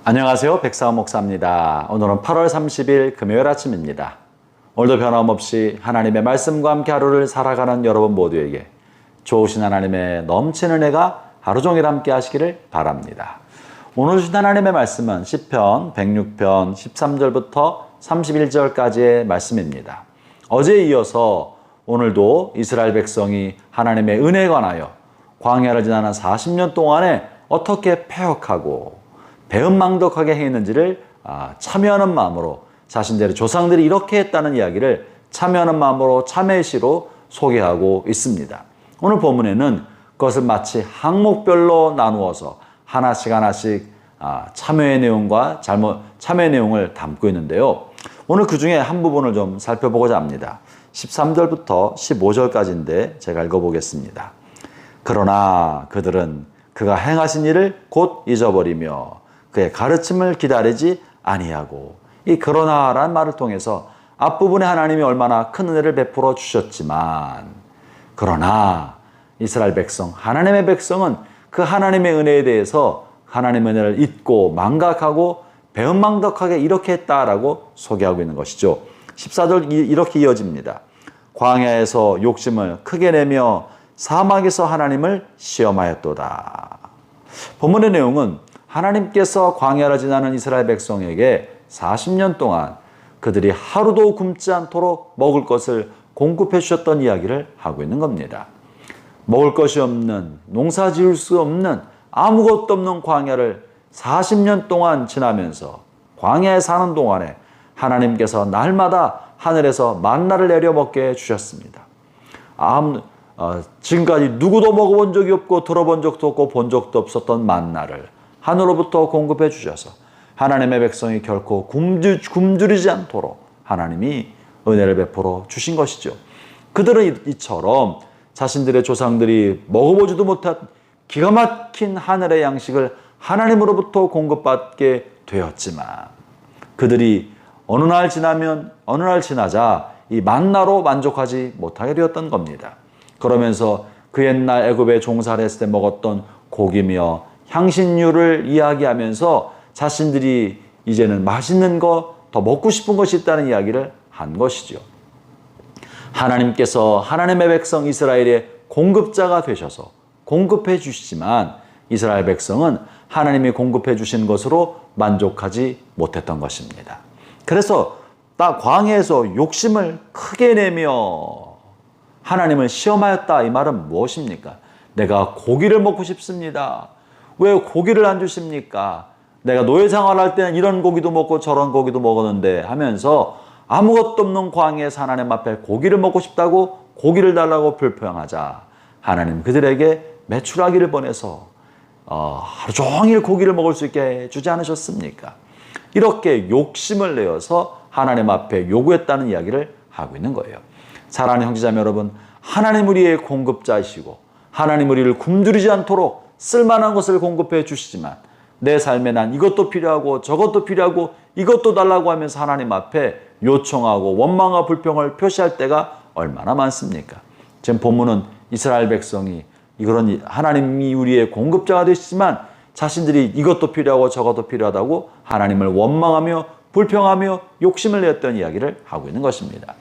안녕하세요. 백사원 목사입니다. 오늘은 8월 30일 금요일 아침입니다. 오늘도 변함없이 하나님의 말씀과 함께 하루를 살아가는 여러분 모두에게 좋으신 하나님의 넘치는 은혜가 하루 종일 함께 하시기를 바랍니다. 오늘 주신 하나님의 말씀은 시편 106편 13절부터 31절까지의 말씀입니다. 어제에 이어서 오늘도 이스라엘 백성이 하나님의 은혜에 관하여 광야를 지나는 40년 동안에 어떻게 패역하고 배은망덕하게 했는지를 참여하는 마음으로 자신들의 조상들이 이렇게 했다는 이야기를 참여하는 마음으로 참회의 시로 소개하고 있습니다. 오늘 본문에는 그것을 마치 항목별로 나누어서 하나씩 참회의 내용과 참회의 내용을 담고 있는데요. 오늘 그 중에 한 부분을 좀 살펴보고자 합니다. 13절부터 15절까지인데 제가 읽어보겠습니다. 그러나 그들은 그가 행하신 일을 곧 잊어버리며 그의 가르침을 기다리지 아니하고, 이 그러나라는 말을 통해서 앞부분에 하나님이 얼마나 큰 은혜를 베풀어 주셨지만, 그러나 이스라엘 백성, 하나님의 백성은 그 하나님의 은혜에 대해서 하나님의 은혜를 잊고 망각하고 배은망덕하게 이렇게 했다라고 소개하고 있는 것이죠. 14절 이렇게 이어집니다. 광야에서 욕심을 크게 내며 사막에서 하나님을 시험하였도다. 본문의 내용은 하나님께서 광야를 지나는 이스라엘 백성에게 40년 동안 그들이 하루도 굶지 않도록 먹을 것을 공급해 주셨던 이야기를 하고 있는 겁니다. 먹을 것이 없는, 농사 지을 수 없는, 아무것도 없는 광야를 40년 동안 지나면서 광야에 사는 동안에 하나님께서 날마다 하늘에서 만나를 내려 먹게 해주셨습니다. 지금까지 누구도 먹어본 적이 없고 들어본 적도 없고 본 적도 없었던 만나를 하늘로부터 공급해 주셔서 하나님의 백성이 결코 굶주리지 않도록 하나님이 은혜를 베풀어 주신 것이죠. 그들은 이처럼 자신들의 조상들이 먹어보지도 못한 기가 막힌 하늘의 양식을 하나님으로부터 공급받게 되었지만, 그들이 어느 날 지나자 이 만나로 만족하지 못하게 되었던 겁니다. 그러면서 그 옛날 애굽에 종살이 했을 때 먹었던 고기며 향신료를 이야기하면서 자신들이 이제는 맛있는 거, 더 먹고 싶은 것이 있다는 이야기를 한 것이죠. 하나님께서 하나님의 백성 이스라엘의 공급자가 되셔서 공급해 주시지만 이스라엘 백성은 하나님이 공급해 주신 것으로 만족하지 못했던 것입니다. 그래서 광야에서 욕심을 크게 내며 하나님을 시험하였다. 이 말은 무엇입니까? 내가 고기를 먹고 싶습니다. 왜 고기를 안 주십니까? 내가 노예 생활할 때는 이런 고기도 먹고 저런 고기도 먹었는데 하면서 아무것도 없는 광야에서 하나님 앞에 고기를 먹고 싶다고 고기를 달라고 불평하자 하나님 그들에게 메추라기를 보내서 하루 종일 고기를 먹을 수 있게 해주지 않으셨습니까? 이렇게 욕심을 내어서 하나님 앞에 요구했다는 이야기를 하고 있는 거예요. 사랑하는 형제자매 여러분, 하나님 우리의 공급자이시고 하나님 우리를 굶주리지 않도록 쓸만한 것을 공급해 주시지만 내 삶에 난 이것도 필요하고 저것도 필요하고 이것도 달라고 하면서 하나님 앞에 요청하고 원망과 불평을 표시할 때가 얼마나 많습니까? 지금 본문은 이스라엘 백성이 이런 하나님이 우리의 공급자가 되시지만 자신들이 이것도 필요하고 저것도 필요하다고 하나님을 원망하며 불평하며 욕심을 냈던 이야기를 하고 있는 것입니다.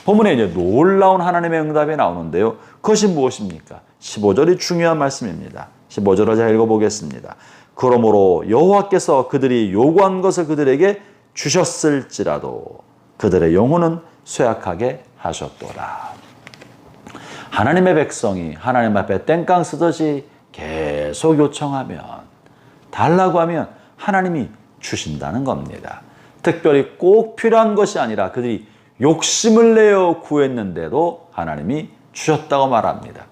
본문에 이제 놀라운 하나님의 응답이 나오는데요. 그것이 무엇입니까? 15절이 중요한 말씀입니다. 15절을 제가 읽어보겠습니다. 그러므로 여호와께서 그들이 요구한 것을 그들에게 주셨을지라도 그들의 영혼은 쇠약하게 하셨도다. 하나님의 백성이 하나님 앞에 땡깡 쓰듯이 계속 요청하면, 달라고 하면 하나님이 주신다는 겁니다. 특별히 꼭 필요한 것이 아니라 그들이 욕심을 내어 구했는데도 하나님이 주셨다고 말합니다.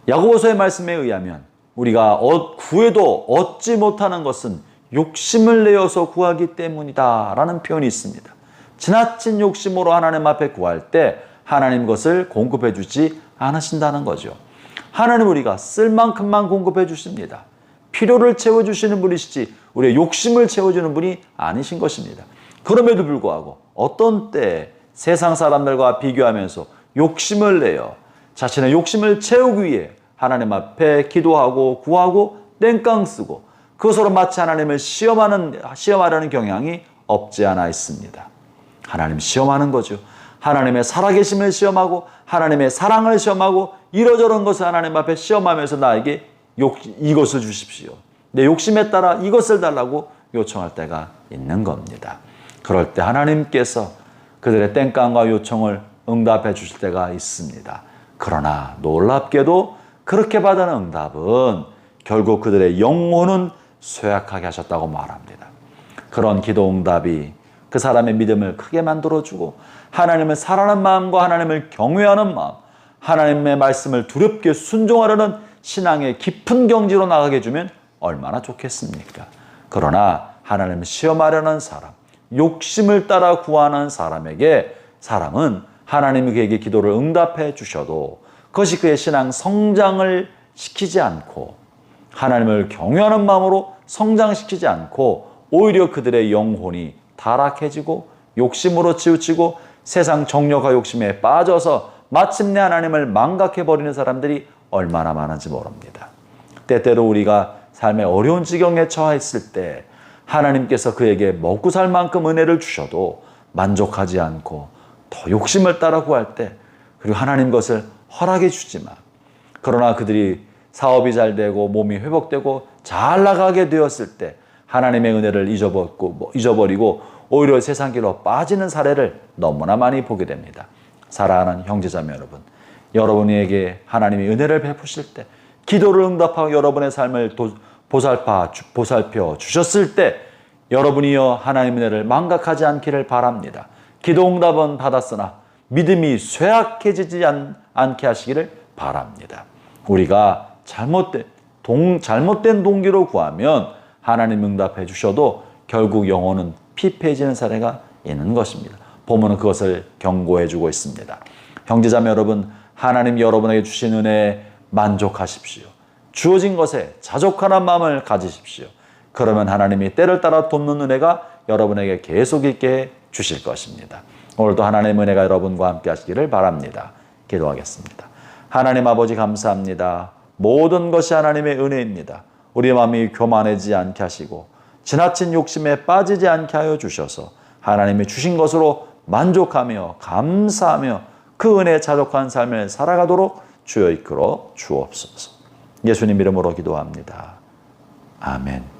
야고보서의 말씀에 의하면 우리가 구해도 얻지 못하는 것은 욕심을 내어서 구하기 때문이다 라는 표현이 있습니다. 지나친 욕심으로 하나님 앞에 구할 때 하나님 것을 공급해 주지 않으신다는 거죠. 하나님 우리가 쓸 만큼만 공급해 주십니다. 필요를 채워주시는 분이시지 우리의 욕심을 채워주는 분이 아니신 것입니다. 그럼에도 불구하고 어떤 때 세상 사람들과 비교하면서 욕심을 내어 자신의 욕심을 채우기 위해 하나님 앞에 기도하고 구하고 땡깡 쓰고 그것으로 마치 하나님을 시험하려는 경향이 없지 않아 있습니다. 하나님 시험하는 거죠. 하나님의 살아계심을 시험하고 하나님의 사랑을 시험하고 이러저런 것을 하나님 앞에 시험하면서 나에게 이것을 주십시오. 내 욕심에 따라 이것을 달라고 요청할 때가 있는 겁니다. 그럴 때 하나님께서 그들의 땡깡과 요청을 응답해 주실 때가 있습니다. 그러나 놀랍게도 그렇게 받은 응답은 결국 그들의 영혼은 쇠약하게 하셨다고 말합니다. 그런 기도 응답이 그 사람의 믿음을 크게 만들어주고 하나님을 사랑하는 마음과 하나님을 경외하는 마음, 하나님의 말씀을 두렵게 순종하려는 신앙의 깊은 경지로 나가게 해주면 얼마나 좋겠습니까? 그러나 하나님을 시험하려는 사람, 욕심을 따라 구하는 사람은 하나님이 그에게 기도를 응답해 주셔도 그것이 그의 신앙 성장을 시키지 않고 하나님을 경외하는 마음으로 성장시키지 않고 오히려 그들의 영혼이 타락해지고 욕심으로 치우치고 세상 정욕과 욕심에 빠져서 마침내 하나님을 망각해버리는 사람들이 얼마나 많은지 모릅니다. 때때로 우리가 삶의 어려운 지경에 처했을 때 하나님께서 그에게 먹고 살 만큼 은혜를 주셔도 만족하지 않고 더 욕심을 따라 구할 때 그리고 하나님 것을 허락해 주지만 그러나 그들이 사업이 잘 되고 몸이 회복되고 잘 나가게 되었을 때 하나님의 은혜를 잊어버리고 오히려 세상 길로 빠지는 사례를 너무나 많이 보게 됩니다. 사랑하는 형제자매 여러분, 여러분에게 하나님이 은혜를 베푸실 때 기도를 응답하고 여러분의 삶을 보살펴 주셨을 때 여러분이여 하나님의 은혜를 망각하지 않기를 바랍니다. 기도 응답은 받았으나 믿음이 쇠약해지지 않게 하시기를 바랍니다. 우리가 잘못된 동기로 구하면 하나님 응답해 주셔도 결국 영혼은 피폐해지는 사례가 있는 것입니다. 본문은 그것을 경고해 주고 있습니다. 형제자매 여러분, 하나님 여러분에게 주신 은혜에 만족하십시오. 주어진 것에 자족하는 마음을 가지십시오. 그러면 하나님이 때를 따라 돕는 은혜가 여러분에게 계속 있게 주실 것입니다. 오늘도 하나님의 은혜가 여러분과 함께 하시기를 바랍니다. 기도하겠습니다. 하나님 아버지 감사합니다. 모든 것이 하나님의 은혜입니다. 우리 마음이 교만해지지 않게 하시고 지나친 욕심에 빠지지 않게 하여 주셔서 하나님이 주신 것으로 만족하며 감사하며 그 은혜에 자족한 삶을 살아가도록 주여 이끌어 주옵소서. 예수님 이름으로 기도합니다. 아멘.